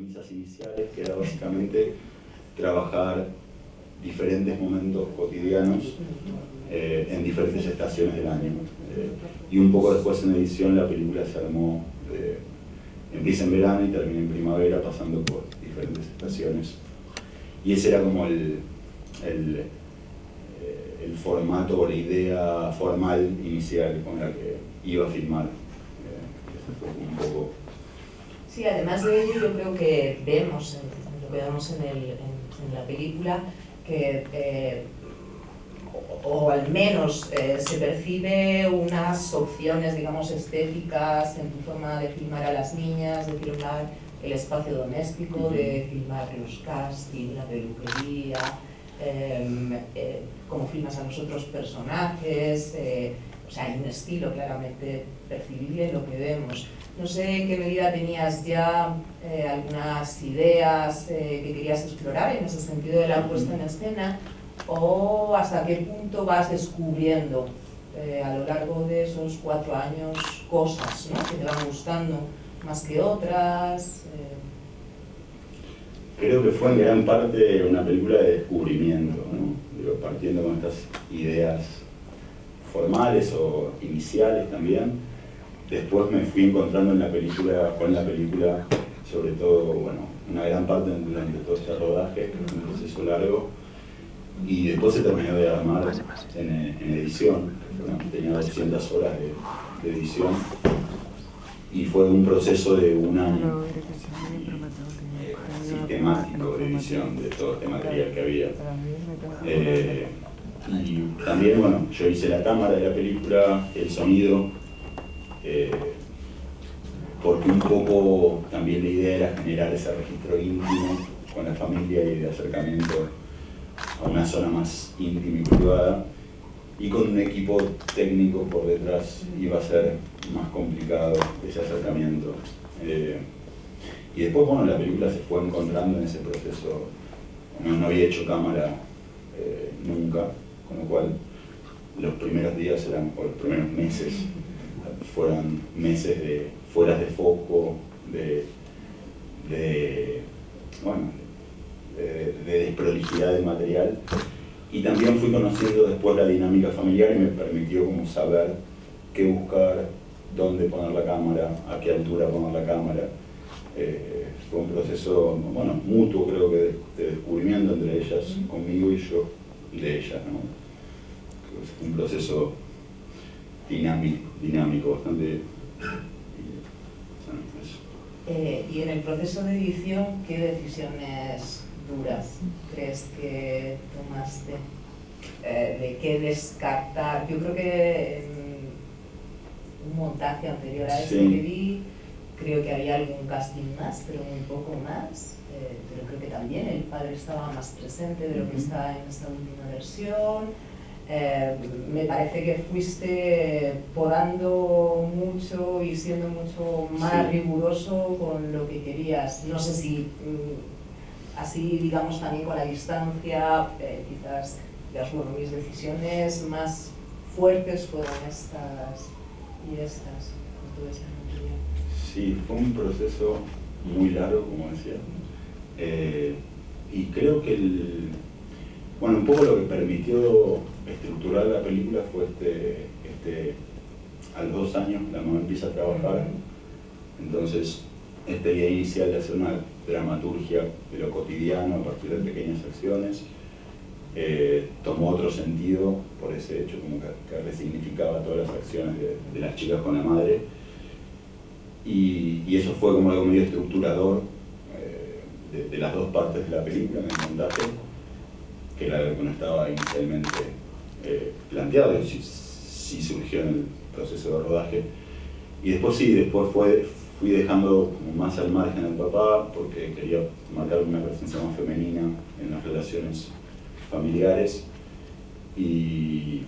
premisas iniciales, que era básicamente trabajar diferentes momentos cotidianos en diferentes estaciones del año. Y un poco después en edición la película se armó, empieza en verano y termina en primavera, pasando por diferentes estaciones. Y ese era como el formato o la idea formal inicial con la que iba a filmar. Eso fue un poco... Sí, además de ello, yo creo que vemos, lo que vemos en la película, que o al menos se percibe unas opciones, digamos, estéticas en tu forma de filmar a las niñas, de filmar el espacio doméstico, de filmar los castings, la peluquería, cómo filmas a los otros personajes, o sea, hay un estilo claramente percibible en lo que vemos. No sé en qué medida tenías ya algunas ideas que querías explorar en ese sentido de la puesta en escena, o hasta qué punto vas descubriendo a lo largo de esos 4 años cosas, ¿no?, que te van gustando más que otras. Creo que fue en gran parte una película de descubrimiento, ¿no? Digo, partiendo con estas ideas formales o iniciales también. Después me fui encontrando con la película, sobre todo, bueno, una gran parte durante todo este rodaje, que fue un proceso largo, y después se terminó de armar en edición. Tenía 200 horas de edición, y fue un proceso de un año sistemático de edición de todo este material que había. Y también, bueno, yo hice la cámara de la película, el sonido, porque un poco también la idea era generar ese registro íntimo con la familia y de acercamiento a una zona más íntima y privada, y con un equipo técnico por detrás iba a ser más complicado ese acercamiento. Y después, bueno, la película se fue encontrando en ese proceso. No había hecho cámara nunca, con lo cual los primeros días o los primeros meses fueron meses de fueras de foco, de desprolijidad del material, y también fui conociendo después la dinámica familiar y me permitió como saber qué buscar, dónde poner la cámara, a qué altura poner la cámara. Fue un proceso, bueno, mutuo, creo que de descubrimiento entre ellas, conmigo y yo de ellas, ¿no? Fue un proceso dinámico, bastante. Y en el proceso de edición, ¿qué decisiones duras crees que tomaste? ¿De qué descartar? Yo creo que en un montaje anterior a este que vi, creo que había algún casting más, pero muy poco más. Pero creo que también el padre estaba más presente de lo que está en esta última versión. Me parece que fuiste podando mucho y siendo mucho más riguroso con lo que querías. No sé si así, digamos, también con la distancia, quizás, bueno, mis decisiones más fuertes fueron estas y estas, con toda esta energía. Sí, fue un proceso muy largo, como decía. Y creo que un poco lo que permitió estructurar la película fue a los 2 años la mamá empieza a trabajar, entonces esta idea inicial de hacer una dramaturgia de lo cotidiano a partir de pequeñas acciones tomó otro sentido por ese hecho, como que resignificaba todas las acciones de las chicas con la madre, y eso fue como algo medio estructurador de las dos partes de la película en el montaje, que era algo que no estaba inicialmente planteado, sí surgió en el proceso de rodaje. Y después fui dejando como más al margen al papá, porque quería marcar una presencia más femenina en las relaciones familiares. Y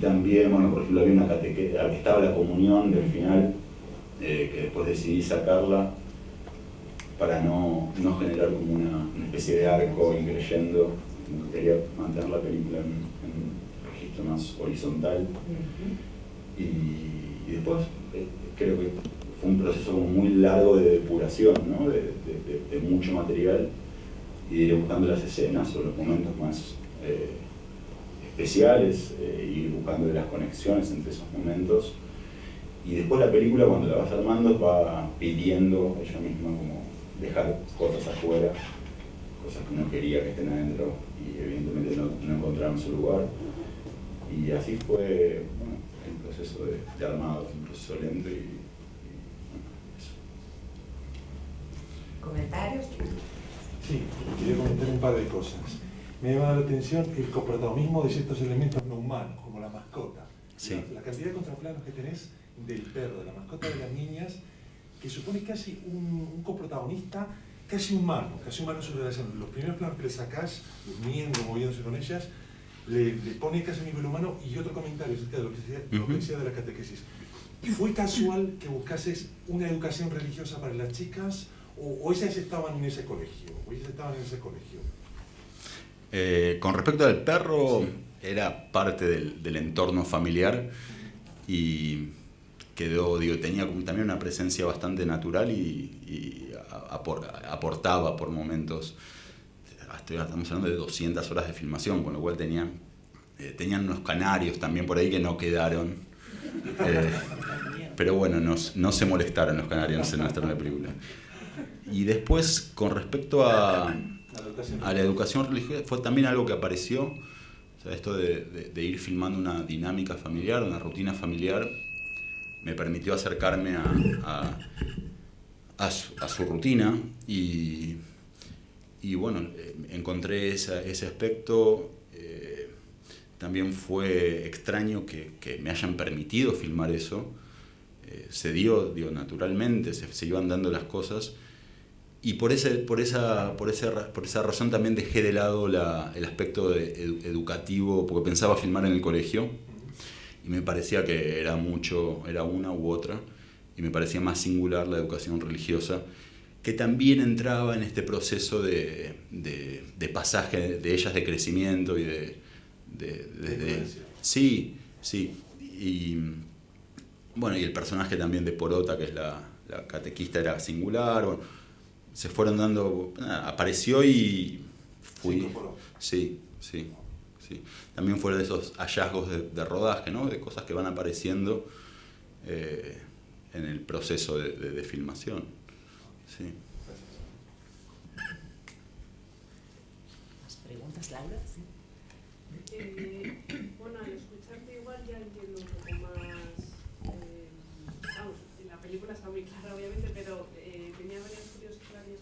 también, bueno, por ejemplo, había una catequesis, estaba la comunión del final, que después decidí sacarla para no generar como una especie de arco increyendo. Quería mantener la película en un registro más horizontal. Y después creo que fue un proceso como muy largo de depuración, ¿no? De mucho material, y de ir buscando las escenas o los momentos más especiales, ir buscando las conexiones entre esos momentos. Y después la película, cuando la vas armando, va pidiendo ella misma como dejar cosas afuera, cosas que uno quería que estén adentro y evidentemente no encontraron su lugar. Y así fue, bueno, el proceso de armado, fue un proceso lento y bueno, eso. ¿Comentarios? Sí, quería comentar un par de cosas. Me ha llamado la atención el coprotagonismo de ciertos elementos no humanos, como la mascota. Sí. La cantidad de contraplanos que tenés del perro, de la mascota de las niñas, que supone casi un coprotagonista casi humano en su relación. Los primeros planos que le sacás, durmiendo, moviéndose con ellas, le pone casi a nivel humano. Y otro comentario acerca de lo que decía de la catequesis. ¿Fue casual que buscases una educación religiosa para las chicas o ellas estaban en ese colegio? Con respecto al perro, sí, era parte del entorno familiar y quedó, digo, tenía también una presencia bastante natural y aportaba por momentos. Estamos hablando de 200 horas de filmación, con lo cual tenían unos canarios también por ahí que no quedaron. Pero bueno, no se molestaron los canarios en nuestra película. Y después, con respecto a la educación religiosa, fue también algo que apareció. O sea, esto de ir filmando una dinámica familiar, una rutina familiar, me permitió acercarme a su rutina y bueno, encontré ese aspecto. También fue extraño que me hayan permitido filmar eso. Se dio, naturalmente, se iban dando las cosas. Y por esa razón también dejé de lado el aspecto educativo, porque pensaba filmar en el colegio y me parecía que era una u otra, y me parecía más singular la educación religiosa, que también entraba en este proceso de pasaje de ellas, de crecimiento y de sí, y bueno, y el personaje también de Porota, que es la catequista, era singular. Bueno, se fueron dando, apareció y fui. Sí. También fueron de esos hallazgos de rodaje, ¿no? De cosas que van apareciendo en el proceso de filmación. Sí. ¿Más preguntas, Laura? Sí. Bueno, al escucharte igual ya entiendo un poco más. Vamos, la película está muy clara, obviamente, pero tenía varias curiosidades.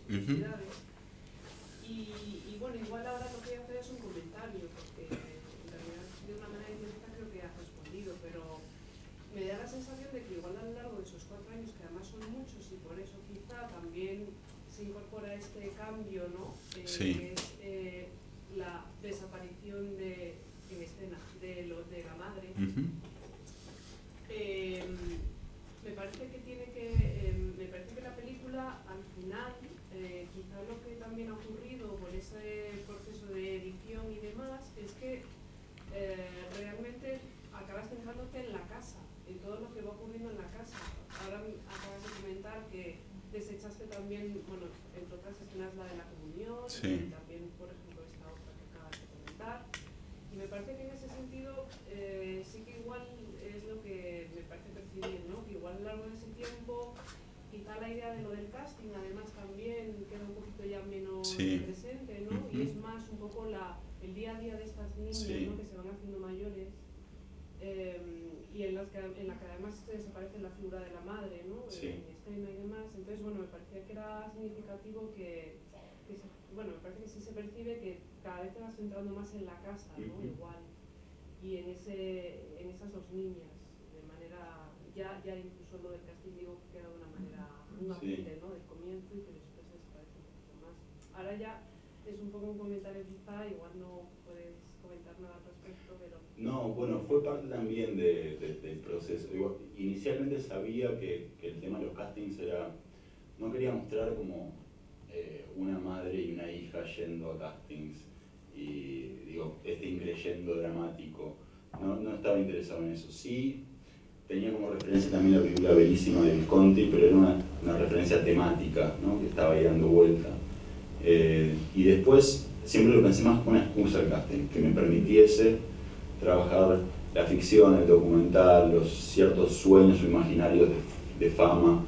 Y bueno, igual ahora lo que voy a hacer es un comentario, porque en realidad de una manera indirecta creo que has respondido, pero me da la sensación de que igual a lo largo de esos 4 años, que además son muchos, y por eso quizá también se incorpora este cambio, ¿no? Sí. Que es la desaparición en escena de la madre. Me parece que la película al final, quizá lo que también ha ocurrido por ese proceso de edición y demás, es que realmente acabas centrándote en la casa, en todo lo que va ocurriendo en la casa. Ahora acabas de comentar que desechaste también, bueno, entre otras escenas, la de la comunión, Sí. y también, por ejemplo, esta otra que acabas de comentar. Y me parece que en ese sentido sí que igual es lo que me parece percibir, ¿no? Que igual a lo largo de ese tiempo quizá la idea de lo del casting además también queda un poquito ya menos presente, ¿no? Y es más un poco el día a día de estas niñas, ¿no? Que se van haciendo mayores y en la que además se desaparece la figura de la madre, ¿no? En escena y demás. Entonces, bueno, me parecía que era significativo bueno, me parece que sí se percibe que cada vez te vas centrando más en la casa, ¿no? Igual. Y en esas 2 niñas, de manera, ya incluso lo del casting digo que queda de una manera, un apunte, ¿no? Del comienzo, y que después se desaparece un poquito más. Ahora ya es un poco un comentario quizá, igual no puedes comentar nada al respecto, pero... No, bueno, fue parte también del proceso. Digo, inicialmente sabía que el tema de los castings era, no quería mostrar como una madre y una hija yendo a castings y digo, este increyendo dramático, no estaba interesado en eso. Sí, tenía como referencia también la película Bellísima de Visconti, pero era una referencia temática, ¿no? Que estaba ahí dando vuelta. Y después siempre lo pensé más como una excusa al casting, que me permitiese trabajar la ficción, el documental, los ciertos sueños o imaginarios de fama,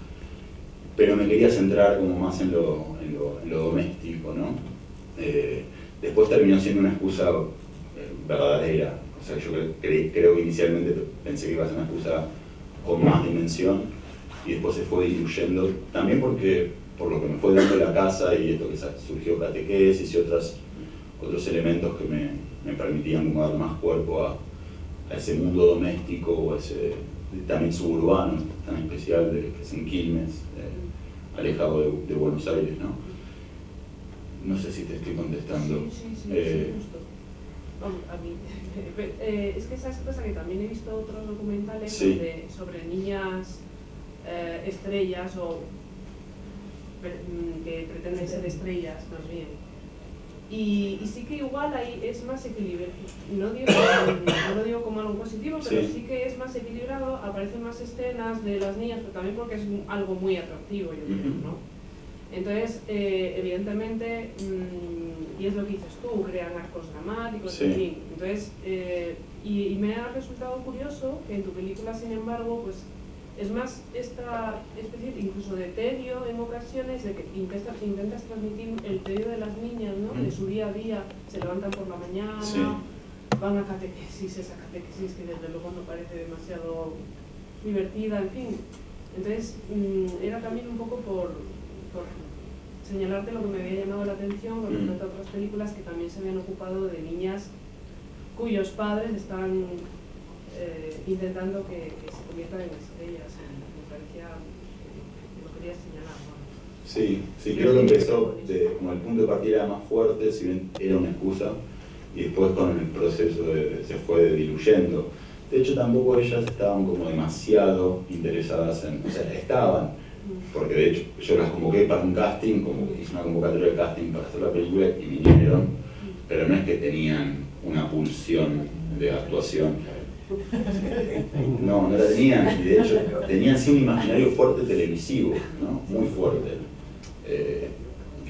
pero me quería centrar como más en lo doméstico, ¿no? Después terminó siendo una excusa verdadera. O sea, yo creo que inicialmente pensé que iba a ser una excusa con más dimensión y después se fue diluyendo, también por lo que me fue dando la casa y esto que surgió catequesis y otros elementos que me permitían como dar más cuerpo a ese mundo doméstico o a ese también suburbano tan especial que es en Quilmes, alejado de Buenos Aires, ¿no? No sé si te estoy contestando. Sí, justo. Vamos, a mí. Es que esa es cosa que también he visto otros documentales sobre niñas estrellas o que pretenden ser estrellas más bien. Y sí que igual ahí es más equilibrado, no lo digo como algo positivo, pero sí que es más equilibrado, aparecen más escenas de las niñas, pero también porque es algo muy atractivo, yo creo, ¿no? Entonces, evidentemente, y es lo que dices tú, crean arcos dramáticos, en fin. Entonces, y me ha resultado curioso que en tu película, sin embargo, pues es más esta especie incluso de tedio en ocasiones, de que intentas transmitir el tedio de las niñas, ¿no? De su día a día, se levantan por la mañana, van a catequesis, esa catequesis que desde luego no parece demasiado divertida, en fin. Entonces, era también un poco por señalarte lo que me había llamado la atención con respecto a otras películas que también se habían ocupado de niñas cuyos padres están intentando que se conviertan en estrellas. Me parecía que lo quería señalar, ¿no? Sí, creo que empezó como el punto de partida era más fuerte, si bien era una excusa, y después con el proceso se fue diluyendo. De hecho, tampoco ellas estaban como demasiado interesadas o sea, estaban, porque de hecho yo las convoqué para un casting, como hice una convocatoria de casting para hacer la película y vinieron, pero no es que tenían una pulsión de actuación. No la tenían, y de hecho tenían sí un imaginario fuerte televisivo, ¿no? Muy fuerte, que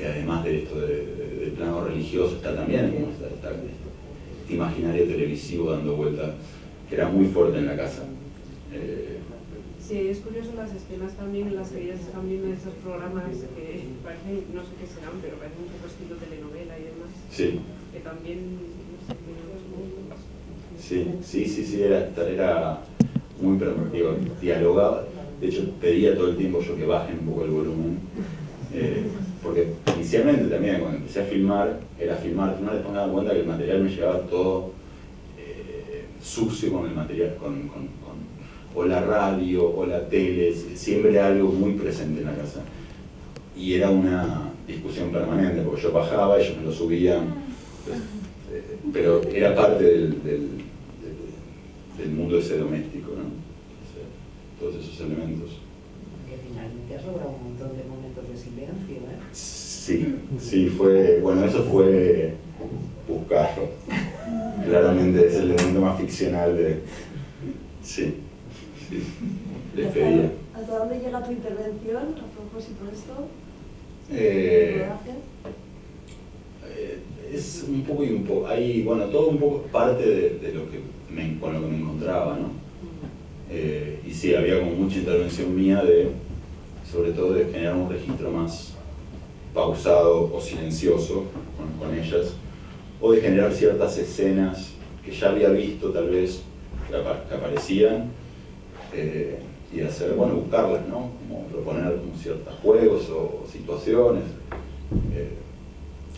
además de esto del plano religioso está también como este imaginario televisivo dando vueltas, que era muy fuerte en la casa. Sí, es curioso las escenas también en las que ellas están viendo esos programas que parecen, no sé qué serán, pero parecen un poco estilo telenovela y demás. Sí. Que también, no sé, Sí, era muy permitivo, dialogaba, de hecho pedía todo el tiempo yo que bajen un poco el volumen, porque inicialmente también cuando empecé a filmar, era filmar, después me daba cuenta que el material me llegaba todo sucio con el material, o la radio, o la tele, siempre era algo muy presente en la casa. Y era una discusión permanente, porque yo bajaba, ellos me lo subían, pero era parte del mundo ese doméstico, ¿no? O sea, todos esos elementos. Que finalmente has logrado un montón de momentos de silencio, ¿eh? Sí, fue, bueno, eso fue buscarlo. Claramente es el elemento más ficcional de... Sí, les pedía. ¿Hasta dónde llega tu intervención a propósito de esto? Es un poco y un poco. Ahí, bueno, todo un poco parte de lo que con lo que me encontraba, ¿no? Y sí, había como mucha intervención mía sobre todo de generar un registro más pausado o silencioso con ellas, o de generar ciertas escenas que ya había visto tal vez que aparecían, y hacer, bueno, buscarlas, ¿no? Como proponer como ciertos juegos o situaciones.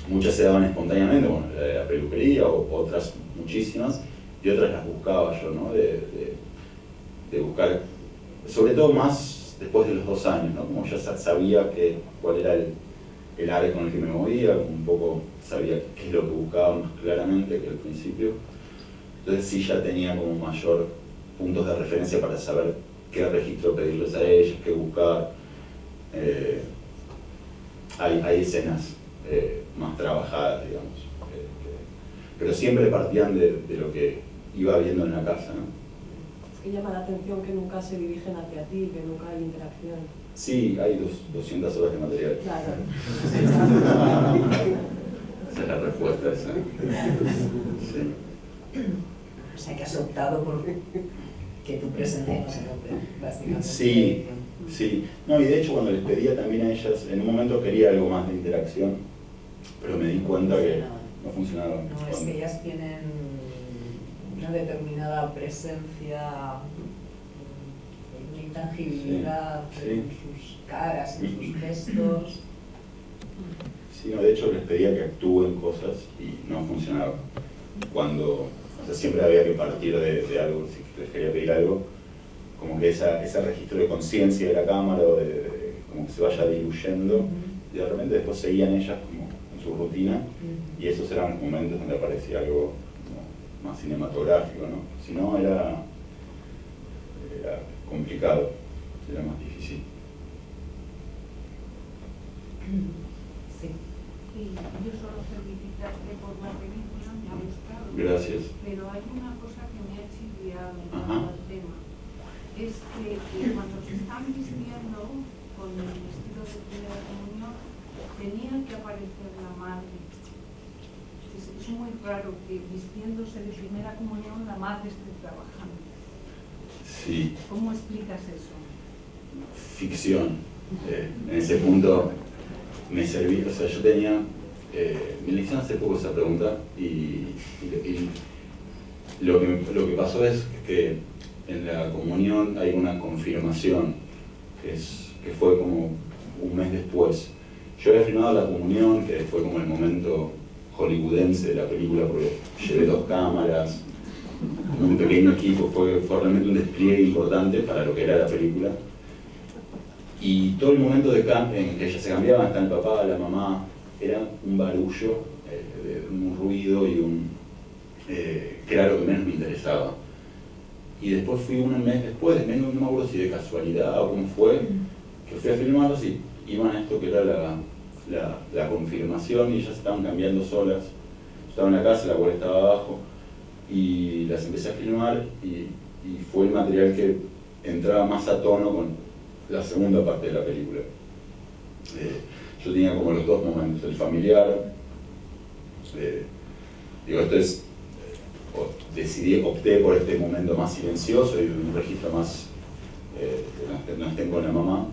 Muchas se daban espontáneamente, bueno, la peluquería o otras muchísimas, y otras las buscaba yo, ¿no? De buscar, sobre todo más después de los 2 años, ¿no? Como ya sabía cuál era el área con el que me movía, un poco sabía qué es lo que buscaba más claramente que al principio. Entonces sí ya tenía como mayor puntos de referencia para saber qué registro pedirles a ellos, qué buscar. Hay escenas más trabajadas, digamos, pero siempre partían de lo que iba viendo en la casa, ¿no? que llama la atención que nunca se dirigen hacia ti, que nunca hay interacción. Sí, hay 200 horas de material. Claro. Esa es la respuesta esa. Sí. O sea, que has optado por que tu presencia no se note, básicamente. Sí, sí. No, y de hecho cuando les pedía también a ellas, en un momento quería algo más de interacción, pero me di cuenta que no funcionaba. No, es que ellas tienen una determinada presencia, una intangibilidad Sí, en sus caras, en sus gestos. Sí, no, de hecho les pedía que actúen cosas y no funcionaba. Cuando, o sea, siempre había que partir de algo, si les quería pedir algo, como que ese registro de conciencia de la cámara, o como que se vaya diluyendo, y de repente después seguían ellas como en su rutina, y esos eran los momentos donde aparecía algo como más cinematográfico, ¿no? Si no, era complicado, era más difícil. Sí. Y yo solo felicitarte por la película, me ha gustado. Gracias. Pero hay una cosa que me ha chirriado en Ajá. cuanto al tema. Es que cuando se están vistiendo con el vestido de primera comunión, tenía que aparecer la madre. Es muy raro que vistiéndose de primera comunión la madre esté trabajando. Sí. ¿Cómo explicas eso? Ficción. En ese punto me serví, o sea, yo tenía, me le hicieron hace poco esa pregunta y lo que pasó es que en la comunión hay una confirmación que fue como un mes después. Yo había filmado la comunión, que fue como el momento hollywoodense de la película, porque llevé 2 cámaras, un pequeño equipo, fue realmente un despliegue importante para lo que era la película. Y todo el momento en que ellas se cambiaban, hasta el papá, la mamá, era un barullo, un ruido y que era lo que menos me interesaba. Y después fui un mes después, no me acuerdo si de casualidad o cómo fue, que fui a filmarlos y iban a esto que era la confirmación, y ellas estaban cambiando solas. Yo estaba en la casa, la cual estaba abajo, y las empecé a filmar, y fue el material que entraba más a tono con la segunda parte de la película. Yo tenía como los 2 momentos, el familiar, esto es, opté por este momento más silencioso y un registro más, que no estén con la mamá,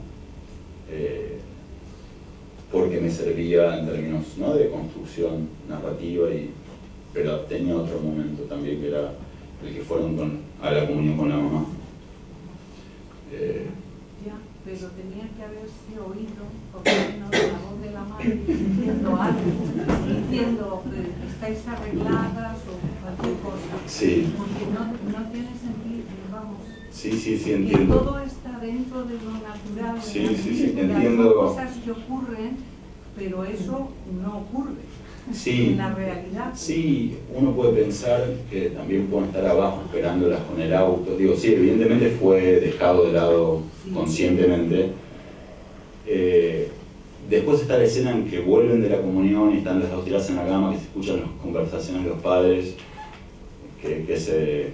porque me servía en términos, ¿no?, de construcción narrativa, pero tenía otro momento también, que era el que fueron a la comunión con la mamá. Ya, pero tenía que haberse oído por lo menos la voz de la madre diciendo algo, diciendo que estáis arregladas o cualquier cosa. Sí. Porque no tiene sentido, vamos. Sí, Que entiendo. todo está dentro de lo natural. Sí, de entiendo. las cosas que ocurren, pero eso no ocurre. Sí, en la realidad. Sí, uno puede pensar que también pueden estar abajo esperándolas con el auto. Digo, sí, evidentemente fue dejado de lado conscientemente. Después está la escena en que vuelven de la comunión y están las 2 tiradas en la cama, que se escuchan las conversaciones de los padres, que se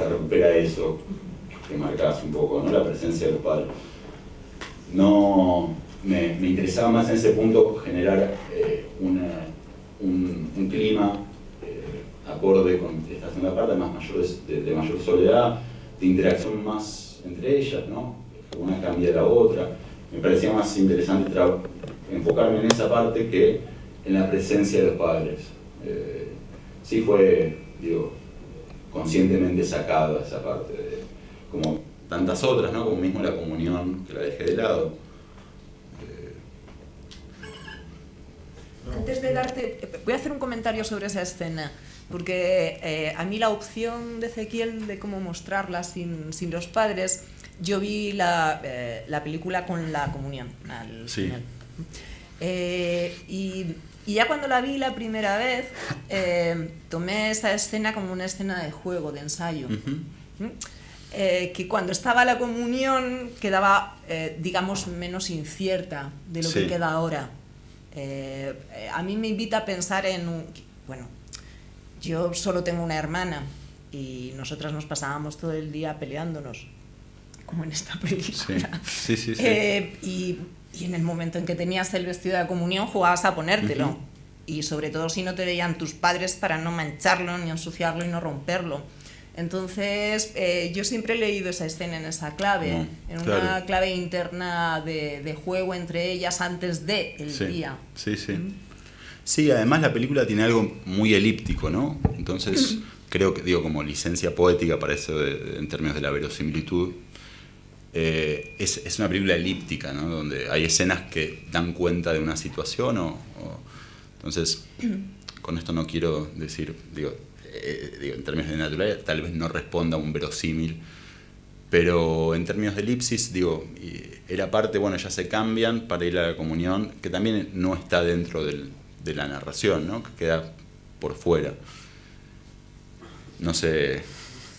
recupera eso que marcas un poco, ¿no?, la presencia de los padres. No, me interesaba más en ese punto generar un clima acorde con esta segunda parte, más de mayor soledad, de interacción más entre ellas, ¿no? Una cambia de la otra. Me parecía más interesante enfocarme en esa parte que en la presencia de los padres. Sí fue, digo, conscientemente sacada esa parte, como tantas otras, ¿no?, como mismo la comunión, que la dejé de lado. Antes de darte, voy a hacer un comentario sobre esa escena, porque a mí la opción de Ezequiel de cómo mostrarla sin los padres, yo vi la película con la comunión al final. Y ya cuando la vi la primera vez, tomé esa escena como una escena de juego, de ensayo. Que cuando estaba la comunión quedaba, digamos, menos incierta de lo que queda ahora. A mí me invita a pensar bueno, yo solo tengo una hermana y nosotras nos pasábamos todo el día peleándonos, como en esta película. Sí. Y en el momento en que tenías el vestido de comunión jugabas a ponértelo. Y sobre todo si no te veían tus padres, para no mancharlo, ni ensuciarlo y no romperlo. Entonces, yo siempre he leído esa escena en esa clave, en una clave interna de juego entre ellas antes del día. Sí. Sí, además la película tiene algo muy elíptico, ¿no? Entonces, creo que, digo, como licencia poética para eso en términos de la verosimilitud, es una película elíptica, ¿no? Donde hay escenas que dan cuenta de una situación entonces, con esto no quiero decir, digo, en términos de naturaleza, tal vez no responda a un verosímil, pero en términos de elipsis, digo, era parte, bueno, ya se cambian para ir a la comunión, que también no está dentro de la narración, ¿no? Que queda por fuera. No sé.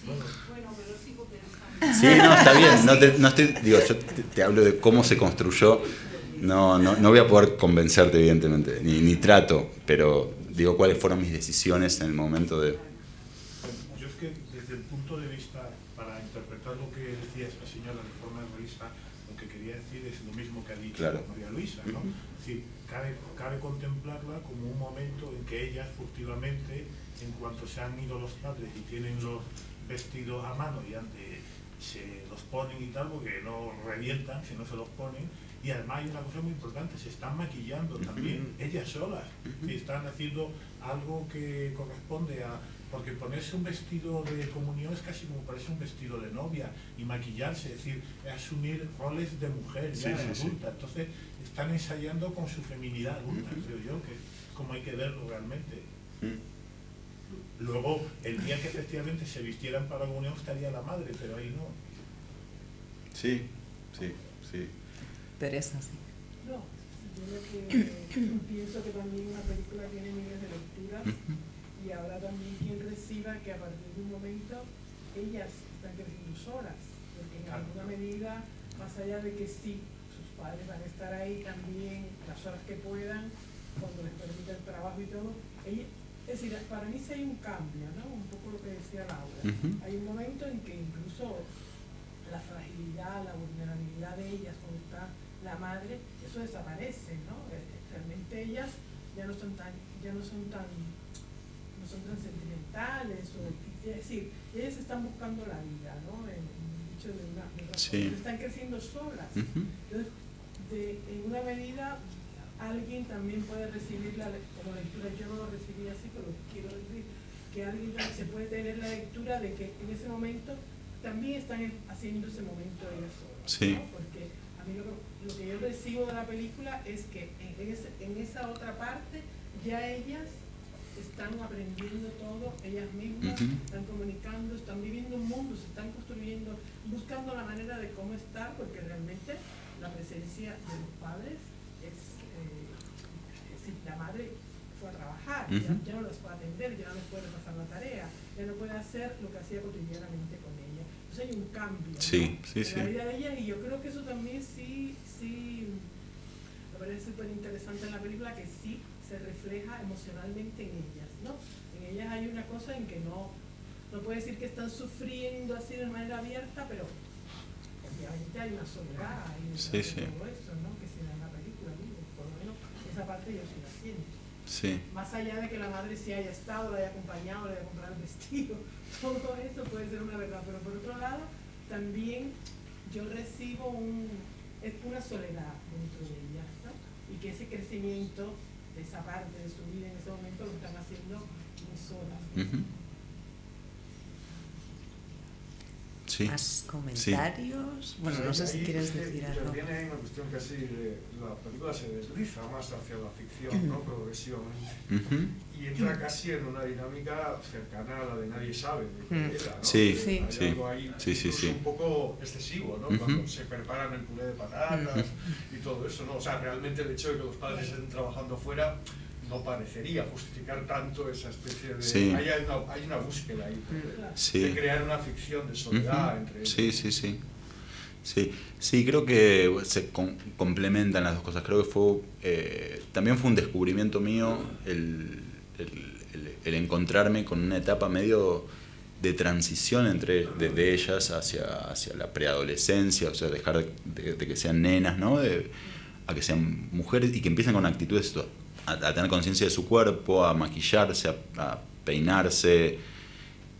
Bueno, pero sigo pensando. Sí, no, está bien. No estoy, digo, yo te hablo de cómo se construyó. No voy a poder convencerte, evidentemente, ni trato, pero digo cuáles fueron mis decisiones en el momento de... Yo es que desde el punto de vista, para interpretar lo que decía esta señora de forma realista, lo que quería decir es lo mismo que ha dicho María Luisa, ¿no? Es decir, cabe contemplarla como un momento en que ellas furtivamente, en cuanto se han ido los padres y tienen los vestidos a mano y antes se los ponen y tal, porque no revientan si no se los ponen. Y además hay una cosa muy importante, se están maquillando también ellas solas, están haciendo algo que corresponde a... Porque ponerse un vestido de comunión es casi como ponerse un vestido de novia y maquillarse, es decir, asumir roles de mujer ya adulta. Entonces están ensayando con su feminidad adulta, creo yo, que es como hay que verlo realmente. Luego, el día que efectivamente se vistieran para la comunión estaría la madre, pero ahí no. Sí. Teresa, sí. No, yo lo que pienso que también una película tiene miles de lecturas y habrá también quien reciba que a partir de un momento ellas están creciendo solas, porque en alguna medida, más allá de que sí, sus padres van a estar ahí también las horas que puedan, cuando les permita el trabajo y todo, es decir, para mí sí hay un cambio, ¿no? Un poco lo que decía Laura. Hay un momento en que incluso la fragilidad, la vulnerabilidad de ellas cuando está la madre, eso desaparece, ¿no? Realmente ellas ya no son tan sentimentales, es decir, ellas están buscando la vida, ¿no? En dicho de una forma, están creciendo solas. Entonces, en una medida, alguien también puede recibir como lectura, yo no lo recibí así, pero quiero decir que alguien se puede tener la lectura de que en ese momento también están haciendo ese momento ellas solas, ¿no? Porque a mí lo que yo recibo de la película es que en esa otra parte ya ellas están aprendiendo todo, ellas mismas están comunicando, están viviendo un mundo, se están construyendo, buscando la manera de cómo estar, porque realmente la presencia de los padres es decir, la madre fue a trabajar, ya no las puede atender, ya no les puede pasar la tarea, ya no puede hacer lo que hacía cotidianamente con ella. Entonces hay un cambio, ¿no? En la vida de ella, y yo creo que eso también sí me parece súper interesante en la película, que sí se refleja emocionalmente en ellas, ¿no? En ellas hay una cosa en que no puede decir que están sufriendo así de manera abierta, pero obviamente hay una soledad, hay todo eso, ¿no? Que se da en la película, digo, por lo menos esa parte yo sí la siento. Más allá de que la madre sí haya estado, la haya acompañado, le haya comprado el vestido, todo eso puede ser una verdad, pero por otro lado también yo recibo una soledad dentro de ellas, ¿no? Y que ese crecimiento de esa parte de su vida en ese momento lo están haciendo muy solas, ¿no? ¿Más comentarios? Bueno, no sé si quieres decir algo. Viene ahí una cuestión casi la película se desliza más hacia la ficción, ¿no? Progresivamente. Y entra casi en una dinámica cercana a la de Nadie sabe de qué era, ¿no? Hay algo ahí un poco excesivo, ¿no? Cuando se preparan el puré de patatas y todo eso, ¿no? O sea, realmente el hecho de que los padres estén trabajando fuera no parecería justificar tanto esa especie de... Hay una búsqueda ahí de crear una ficción de soledad entre ellos. Sí, creo que se complementan las dos cosas. Creo que también fue un descubrimiento mío el encontrarme con una etapa medio de transición de ellas hacia la preadolescencia, o sea, dejar de que sean nenas, ¿no? A que sean mujeres y que empiecen con actitudes a tener conciencia de su cuerpo, a maquillarse, a peinarse,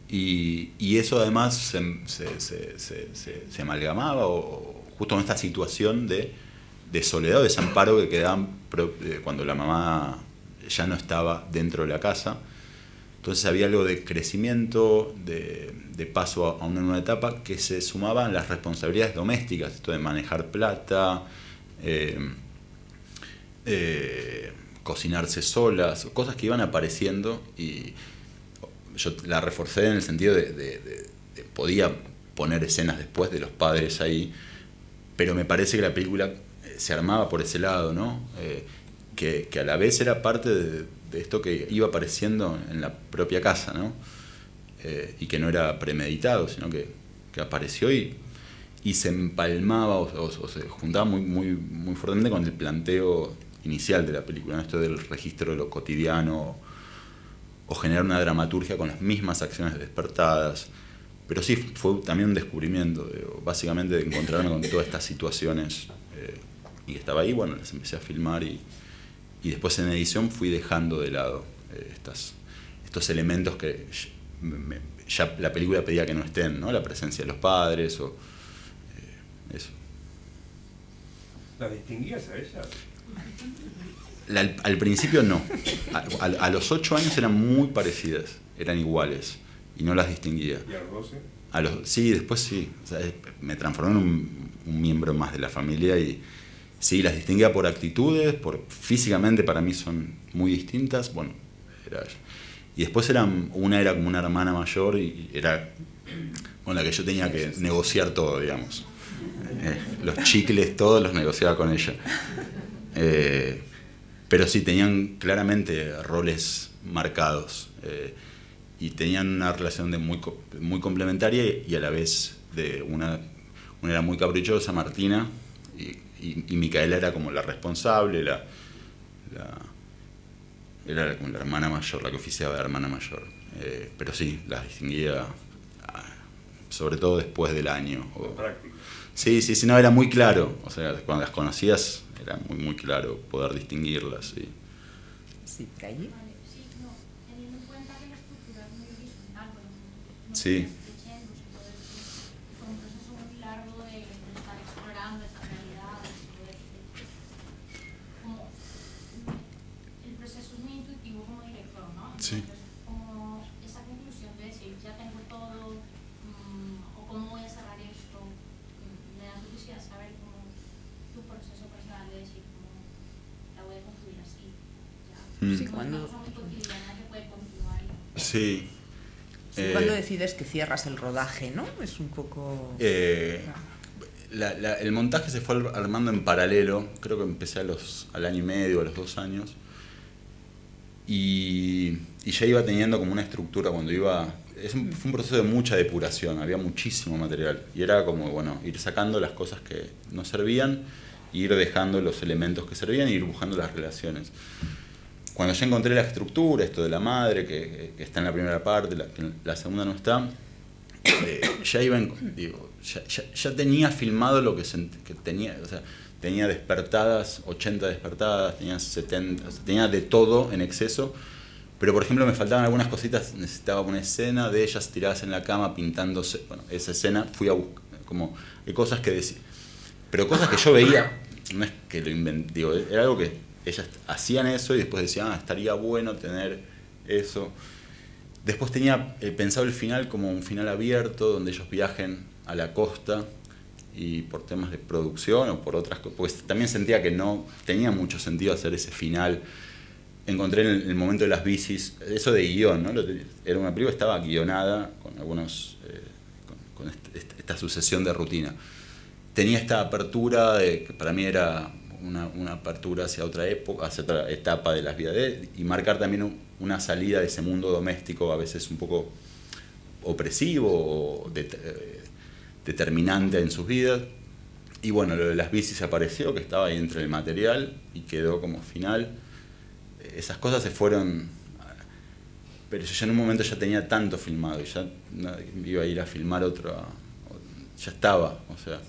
y eso además se amalgamaba justo con esta situación de soledad o desamparo que quedaban cuando la mamá ya no estaba dentro de la casa. Entonces había algo de crecimiento, de paso a una nueva etapa, que se sumaban las responsabilidades domésticas, esto de manejar plata, cocinarse solas, cosas que iban apareciendo, y yo la reforcé en el sentido de podía poner escenas después de los padres ahí, pero me parece que la película se armaba por ese lado, ¿no? Que a la vez era parte de esto que iba apareciendo en la propia casa, ¿no? Y que no era premeditado, sino que apareció y se empalmaba o se juntaba muy fuertemente con el planteo inicial de la película, ¿no? Esto del registro de lo cotidiano o generar una dramaturgia con las mismas acciones despertadas. Pero sí, fue también un descubrimiento, básicamente de encontrarme con todas estas situaciones, y estaba ahí, bueno, las empecé a filmar y después en edición fui dejando de lado estos elementos que ya la película pedía que no estén, ¿no? La presencia de los padres o eso. ¿La distinguías a ellas? Al principio no. A los 8 años eran muy parecidas, eran iguales y no las distinguía. ¿Y a los 12? Sí, después sí. O sea, me transformé en un miembro más de la familia y sí, las distinguía por actitudes, físicamente para mí son muy distintas. Bueno, y después una era como una hermana mayor y era con la que yo tenía que negociar todo, digamos. Los chicles, todos los negociaba con ella. Pero sí, tenían claramente roles marcados. Y tenían una relación muy complementaria y a la vez una era muy caprichosa, Martina, y Micaela era como la responsable, era como la hermana mayor, la que oficiaba de hermana mayor. Pero sí, las distinguía, sobre todo después del año. Sí, no, era muy claro. O sea, cuando las conocías era muy claro poder distinguirlas. Sí, sí, ¿calle? Teniendo en cuenta que la estructura es muy horizontal, sí. Fue un proceso muy largo de estar explorando esa realidad. Como el proceso es muy intuitivo como director, ¿no? Sí. Entonces, como esa conclusión de decir, ya tengo todo, o cómo voy a cerrar esto, me da curiosidad saber cómo tu proceso personal de decir, cómo la voy a concluir así. Sí, cuando... Sí. Cuando decides que cierras el rodaje, ¿no? Es un poco... El montaje se fue armando en paralelo. Creo que empecé al año y medio, a los 2 años. Y ya iba teniendo como una estructura cuando iba... Fue un proceso de mucha depuración, había muchísimo material. Y era como, bueno, ir sacando las cosas que no servían, ir dejando los elementos que servían y ir buscando las relaciones. Cuando ya encontré la estructura, esto de la madre, que está en la primera parte, la segunda no está, ya iba, ya tenía filmado lo que tenía, o sea, tenía despertadas, 80 despertadas, tenía 70, o sea, tenía de todo en exceso, pero por ejemplo me faltaban algunas cositas, necesitaba una escena de ellas tiradas en la cama pintándose, bueno, esa escena fui a buscar, como, hay cosas que decir, pero cosas que yo veía, no es que lo inventé, digo, era algo que ellas hacían eso y después decían, estaría bueno tener eso. Después tenía pensado el final como un final abierto, donde ellos viajen a la costa y por temas de producción o por otras cosas, porque también sentía que no tenía mucho sentido hacer ese final. Encontré en el momento de las bicis, eso de guión, ¿no? Era una película que estaba guionada con algunos, con esta sucesión de rutina. Tenía esta apertura, que para mí era una apertura hacia otra época, hacia otra etapa de las vidas de él, y marcar también una salida de ese mundo doméstico a veces un poco opresivo o determinante en sus vidas. Y bueno, lo de las bicis apareció, que estaba ahí entre el material y quedó como final. Esas cosas se fueron pero yo ya en un momento ya tenía tanto filmado y ya iba a ir a filmar otro, ya estaba, o sea,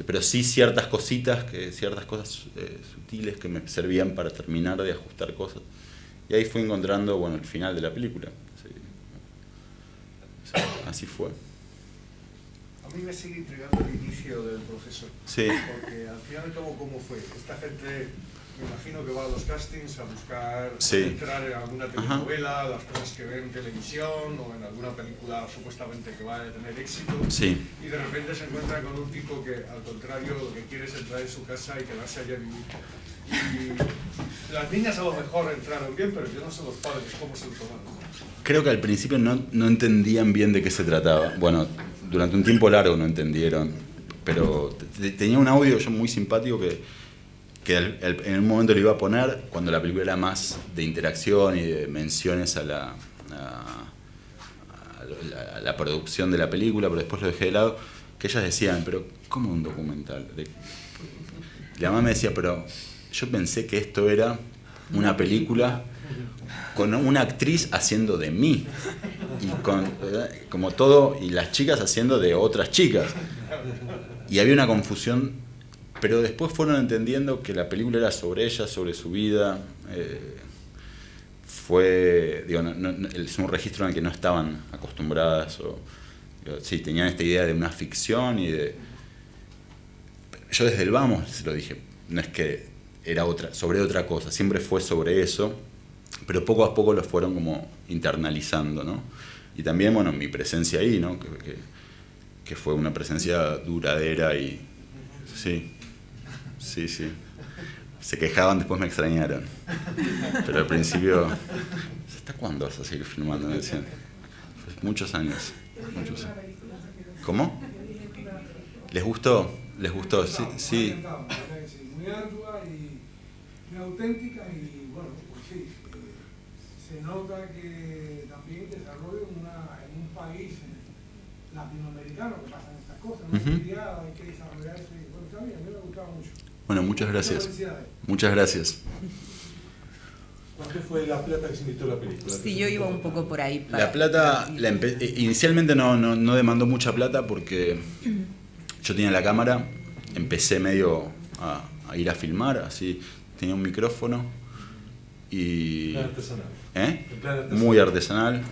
pero sí ciertas cositas, ciertas cosas sutiles que me servían para terminar de ajustar cosas. Y ahí fui encontrando, bueno, el final de la película. Sí, así fue. A mí me sigue intrigando el inicio del proceso. Sí. Porque al final, ¿cómo fue? Esta gente, me imagino que va a los castings a buscar entrar en alguna telenovela, las cosas que ven en televisión o en alguna película supuestamente que va a tener éxito. Sí. Y de repente se encuentra con un tipo que, al contrario, lo que quiere es entrar en su casa y quedarse allá a vivir. Y las niñas a lo mejor entraron bien, pero yo no sé los padres cómo se lo tomaron. Creo que al principio no entendían bien de qué se trataba. Bueno, durante un tiempo largo no entendieron, pero tenía un audio yo muy simpático que en un momento lo iba a poner cuando la película era más de interacción y de menciones a la producción de la película, pero después lo dejé de lado, que ellas decían, pero ¿cómo un documental? La mamá me decía, pero yo pensé que esto era una película con una actriz haciendo de mí y como todo, y las chicas haciendo de otras chicas, y había una confusión, pero después fueron entendiendo que la película era sobre ella, sobre su vida. Es un registro en el que no estaban acostumbradas, sí, tenían esta idea de una ficción yo desde el vamos se lo dije, no es que era sobre otra cosa, siempre fue sobre eso, pero poco a poco lo fueron como internalizando, ¿no? Y también, bueno, mi presencia ahí, ¿no? Que fue una presencia duradera y sí. Se quejaban, después me extrañaron. Pero al principio, ¿hasta cuándo vas a seguir filmando? Me decían. Muchos años. ¿Cómo? ¿Les gustó? Sí. Muy ardua y muy auténtica y bueno, pues sí, se nota que también desarrollo en un país latinoamericano que pasan estas cosas, ¿no? Hay que desarrollarse. Bueno, está bien, a mí me gustaba mucho. Bueno, muchas gracias. Muchas gracias. ¿Cuánto fue la plata que se invirtió en la película? Sí, yo iba un poco por ahí. La plata, inicialmente no demandó mucha plata porque yo tenía la cámara, empecé medio a ir a filmar, así, tenía un micrófono y... Artesanal. Muy artesanal.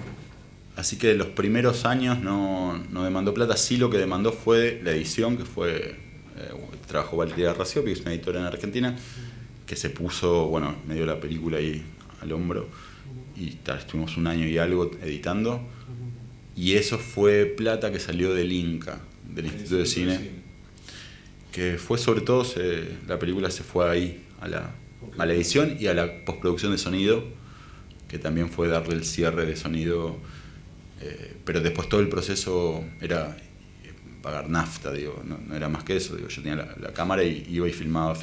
Así que los primeros años no demandó plata, sí lo que demandó fue la edición, que fue... trabajó Valeria Rasiopi, que es una editora en Argentina, que se puso, bueno, medio la película ahí al hombro, y estuvimos un año y algo editando, y eso fue plata que salió del INCA, del Instituto de Cine, que fue sobre todo, la película se fue ahí a la edición y a la postproducción de sonido, que también fue darle el cierre de sonido, pero después todo el proceso era pagar nafta, digo, no era más que eso, digo, yo tenía la cámara y iba y filmaba.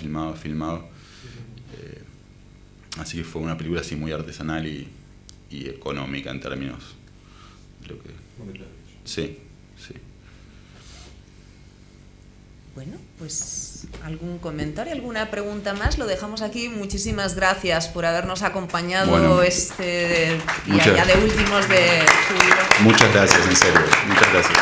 Así que fue una película así muy artesanal y económica en términos de lo que... Sí. Bueno, pues algún comentario, alguna pregunta más, lo dejamos aquí. Muchísimas gracias por habernos acompañado este día ya de últimos de julio. Muchas gracias, en serio, muchas gracias.